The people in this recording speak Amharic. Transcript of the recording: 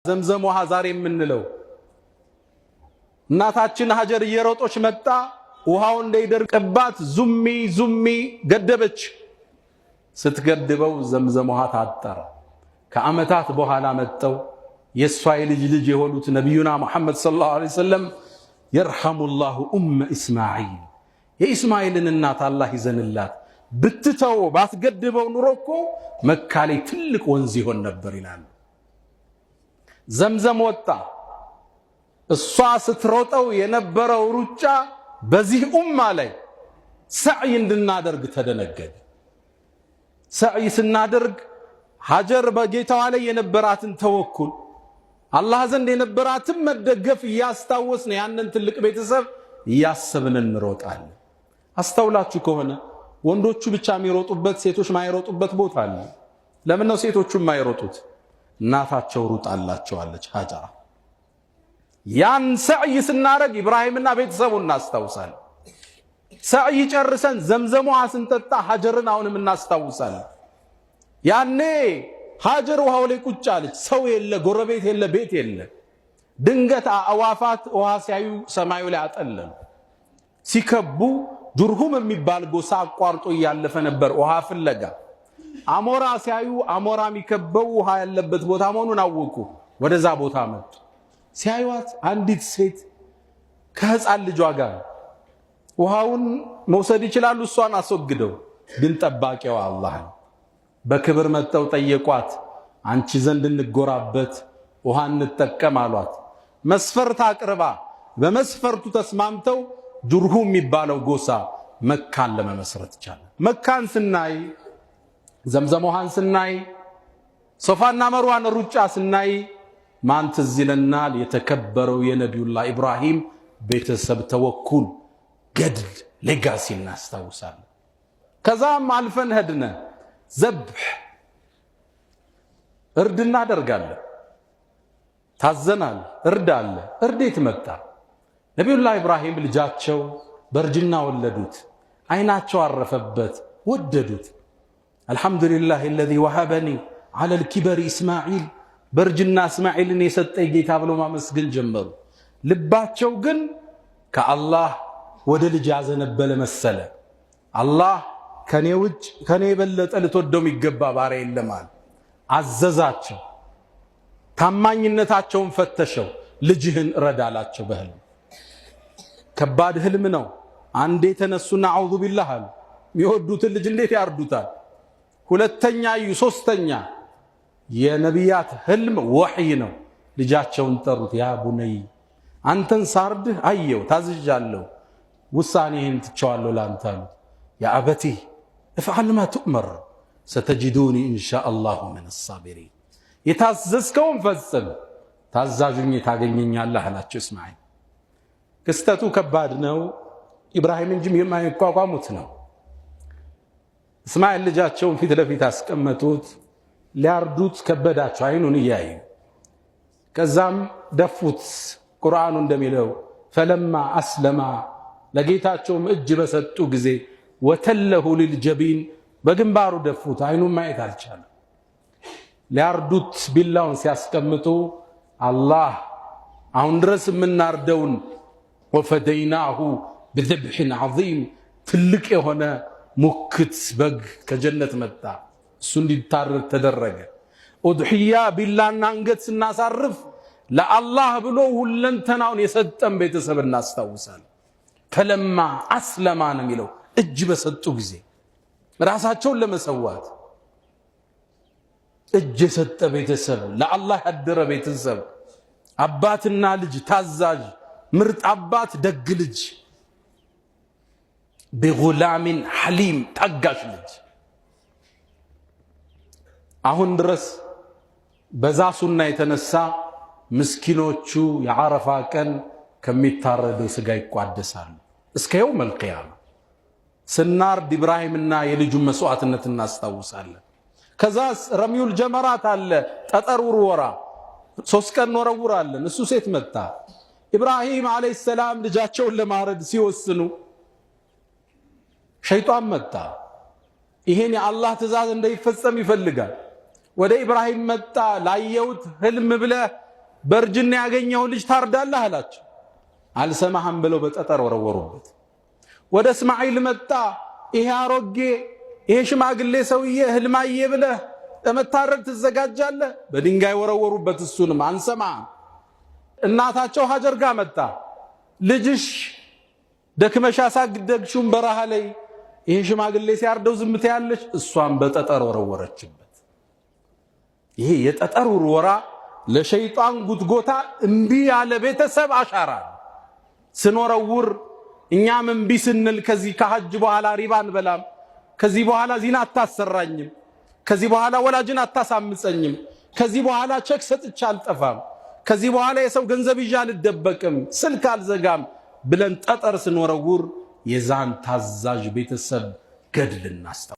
ዘምዘም ውሃ ዛሬ የምንለው እናታችን ሀጀር እየሮጦች መጣ ውሃው እንዳይደርቅባት ዙሚ ገደበች። ስትገድበው ዘምዘም ውሃ ታጠረ። ከዓመታት በኋላ መጣው የሷይ ልጅ የሆኑት ነብዩና መሐመድ ሰለላሁ ዐለይሂ ወሰለም يرحمullah እስማዒል የእስማዒልን እናት አላህ ይዘንላት ብትተው ባትገድበው ኑሮኮ መካ ላይ ትልቅ ወንዝ ይሆን ነበር ይላል። ዘምዘም ወጣ። እሷ ስትሮጠው የነበረው ሩጫ በዚህ ኡማ ላይ ሰዕይ እንድናደርግ ተደነገገ። ሰዕይ ስናደርግ ሀጀር በጌታዋ ላይ የነበራትን ተወኩል አላህ ዘንድ የነበራትን መደገፍ እያስታወስን ያንን ትልቅ ቤተሰብ እያሰብን እንሮጣለን። አስተውላችሁ ከሆነ ወንዶቹ ብቻ የሚሮጡበት ሴቶች ማይሮጡበት ቦታ አለ። ለምን ነው ሴቶቹ ማይሮጡት? እናታቸው ሩጣላቸዋለች ሀጀራ። ያን ሰዕይ ስናረግ ኢብራሂምና ቤተሰቡን እናስታውሳለን። ሰዕይ ጨርሰን ዘምዘም ውሃ ስንጠጣ ሀጀርን አሁንም እናስታውሳለን። ያኔ ሀጀር ውሃው ላይ ቁጭ አለች። ሰው የለ፣ ጎረቤት የለ፣ ቤት የለ። ድንገት አዋፋት ውሃ ሲያዩ ሰማዩ ላይ አጠለሉ። ሲከቡ ጁርሁም የሚባል ጎሳ አቋርጦ እያለፈ ነበር ውሃ ፍለጋ። አሞራ ሲያዩ አሞራ የሚከበው ውሃ ያለበት ቦታ መሆኑን አወቁ። ወደዛ ቦታ መጡ። ሲያዩት አንዲት ሴት ከህፃን ልጇ ጋር ውሃውን መውሰድ ይችላሉ፣ እሷን አስወግደው፣ ግን ጠባቂዋ አላህ ነው። በክብር መጥተው ጠየቋት። አንቺ ዘንድ እንጎራበት ውሃ እንጠቀም አሏት። መስፈርት አቅርባ በመስፈርቱ ተስማምተው ጁርሁም የሚባለው ጎሳ መካን ለመመስረት ይቻላል። መካን ስናይ፣ ዘምዘም ውሃን ስናይ፣ ሶፋና መርዋን ሩጫ ስናይ ማን ትዝ ይለናል? የተከበረው የነቢዩላህ ኢብራሂም ቤተሰብ ተወኩል ገድል ሌጋሲ እናስታውሳለን። ከዛም አልፈን ሄድነ ዘብህ እርድ እናደርጋለን። ታዘናል። እርድ አለ። እርዴት መጣ? ነቢዩላህ ኢብራሂም ልጃቸው በእርጅና ወለዱት። አይናቸው አረፈበት፣ ወደዱት። አልሐምዱሊላህ الذي وهبني على الكبر اسماعيل በእርጅና እስማዒልን የሰጠኝ ጌታ ብለው ማመስገን ጀመሩ። ልባቸው ግን ከአላህ ወደ ልጅ ያዘነበለ መሰለ። አላህ ከኔ ውጭ ከኔ የበለጠ ልትወደው የሚገባ ባሪያ የለም አለ። አዘዛቸው። ታማኝነታቸውን ፈተሸው። ልጅህን ረዳላቸው በህልም። ከባድ ህልም ነው። አንዴ ተነሱና አዑዙ ቢላህ አሉ። የሚወዱትን ልጅ እንዴት ያርዱታል? ሁለተኛ እዩ፣ ሶስተኛ የነቢያት ህልም ወህይ ነው። ልጃቸውን ጠሩት። ያ ቡነይ አንተን ሳርድህ አየው ታዝዣለሁ፣ ውሳኔህን ትቸዋለሁ ላንተ አሉ። ያ አበቲ እፍዓል ማ ትእመር ሰተጅዱኒ ኢንሻአላሁ ሚነ ሳቢሪን። የታዘዝከውን ፈጽም ታዛዡኝ ታገኘኛለህ አላቸው እስማዒል። ክስተቱ ከባድ ነው። ኢብራሂም እንጂም የማይቋቋሙት ነው። እስማዒል ልጃቸውን ፊት ለፊት አስቀመጡት። ሊያርዱት ከበዳቸው አይኑን እያዩ። ከዛም ደፉት። ቁርአኑ እንደሚለው ፈለማ አስለማ ለጌታቸውም እጅ በሰጡ ጊዜ ወተለሁ ሊልጀቢን በግንባሩ ደፉት። አይኑን ማየት አልቻለም። ሊያርዱት ቢላውን ሲያስቀምጡ አላህ አሁን ድረስ የምናርደውን ወፈደይናሁ ብذብሕን ዐዚም ትልቅ የሆነ ሙክት በግ ከጀነት መጣ። እሱ እንዲታረድ ተደረገ። ኡድሕያ ቢላና አንገት ስናሳርፍ ለአላህ ብሎ ሁለንተናውን የሰጠን ቤተሰብ እናስታውሳለን። ፈለማ አስለማ ነው የሚለው እጅ በሰጡ ጊዜ ራሳቸውን ለመሰዋት እጅ የሰጠ ቤተሰብ፣ ለአላህ ያደረ ቤተሰብ፣ አባትና ልጅ ታዛዥ፣ ምርጥ አባት፣ ደግ ልጅ፣ ቢጉላሚን ሐሊም ታጋሽ ልጅ። አሁን ድረስ በዛ ሱና የተነሳ ምስኪኖቹ የዓረፋ ቀን ከሚታረደው ስጋ ይቋደሳሉ እስከ የውመል ቂያማ። ስናርድ ኢብራሂምና የልጁን መስዋዕትነት እናስታውሳለን። ከዛስ ረሚዩል ጀመራት አለ፣ ጠጠር ውርወራ 3 ቀን እንወረውራለን። እሱ ሴት መጣ። ኢብራሂም አለይሂ ሰላም ልጃቸውን ለማረድ ሲወስኑ ሸይጣን መጣ። ይሄን የአላህ ትእዛዝ እንዳይፈጸም ይፈልጋል። ወደ ኢብራሂም መጣ። ላየውት ህልም ብለህ በርጅና ያገኘው ልጅ ታርዳለህ አላቸው። አልሰማህም ብለው በጠጠር ወረወሩበት። ወደ እስማኤል መጣ። ይሄ አሮጌ ይሄ ሽማግሌ ሰውዬ ህልማዬ ብለህ ለመታረድ ትዘጋጃለህ? በድንጋይ ወረወሩበት። እሱንም አንሰማህም። እናታቸው ሀጀር ጋር መጣ። ልጅሽ ደክመሽ አሳደግሽውን በረሃ ላይ ይሄ ሽማግሌ ሲያርደው ዝም ትያለሽ? እሷን በጠጠር ወረወረችበት። ይሄ የጠጠር ውርወራ ለሸይጣን ጉትጎታ እምቢ ያለ ቤተሰብ አሻራ ስንወረውር እኛም እምቢ ስንል ከዚህ ከሐጅ በኋላ ሪባን በላም፣ ከዚህ በኋላ ዚና አታሰራኝም፣ ከዚህ በኋላ ወላጅን አታሳምፀኝም፣ ከዚህ በኋላ ቼክ ሰጥቼ አልጠፋም፣ ከዚህ በኋላ የሰው ገንዘብ ይዤ አልደበቅም፣ ስልክ አልዘጋም ብለን ጠጠር ስንወረውር የዛን ታዛዥ ቤተሰብ ገድል እናስታውሳለን።